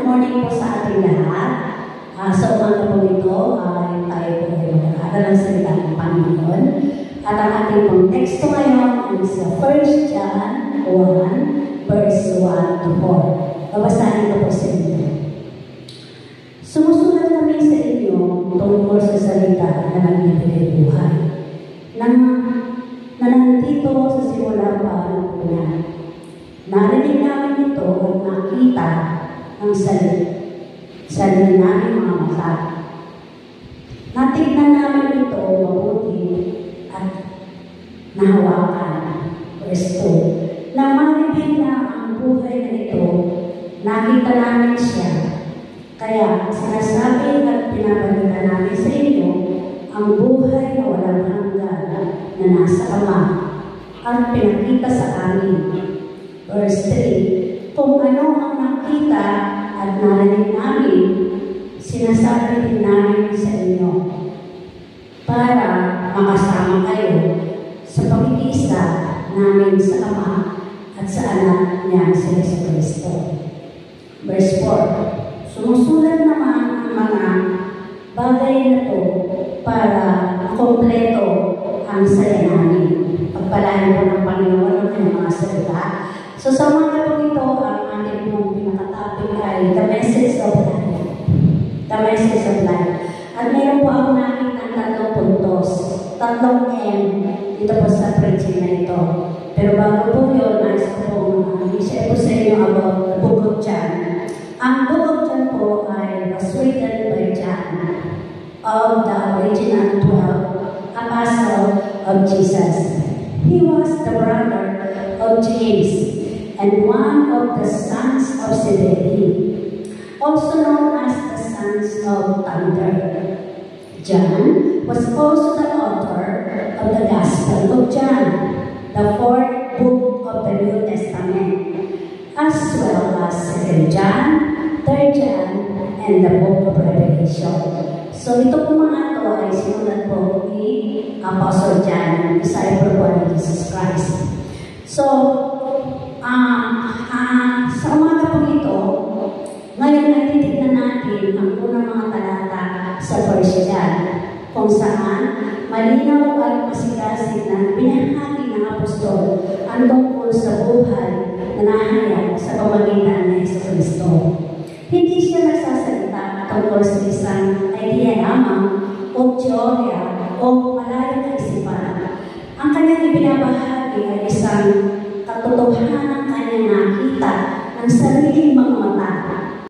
Good morning po sa ating lahat. Sa umaga po ito, tayo po ay mag-aaral ng salita ng Panginoon. At ang ating pong teksto ngayon ay sa 1 John 1, verse 1 to 4. Babasahin ko po sa inyo. Sumusulat kami sa inyo tungkol sa salita na nagbibigay buhay. Na nandito sa simula pa ng una. Narinig namin ito at nakita ang sarili namin mga mata. Natignan namin ito mabuti at nahawakan. Verse 2. Na maribig na ang buhay na ito, nakita namin siya. Kaya sinasabi at pinabalita namin sa inyo ang buhay na walang hanggan na nasa Ama at pinakita sa amin. Verse 3. Kung ano ang nakita at narinig namin, sinasabi din namin sa inyo para makasama kayo sa pag-iisa namin sa Ama at sa Anak niya si Jesucristo. Verse 4. Sumusulat naman ang mga bagay na ito para makompleto ang saya namin. Pagpalain po ng Panginoon ang kanyang mga salita. So sa mga po ito, ang ating pong pinakatopic ay the message of life. The message of life. At meron po ako nakita tatlong puntos, tatlong M dito po sa preaching na ito. Pero bago po yun, nais ko po i-share po sa inyo about the book of John. Ang book of John po ay was written by John of the original 12 apostle of Jesus. He was the brother of James and one of the sons of Zebedee, also known as the sons of thunder. John was also the author of the Gospel of John, the fourth book of the New Testament, as well as 2 John, 3 John, and the book of Revelation. So ito po mga ito ay sinulat po ni Apostle John, disciple po ni Jesus Christ. So, sa umaga po ito, ngayon ay titignan natin ang unang mga talata sa 1 John, kung saan malinaw at masigasig na binahagi ng apostol ang tungkol sa buhay na nahayag sa pamagitan ni Jesucristo. Hindi siya nagsasalita tungkol sa isang idea lamang o teorya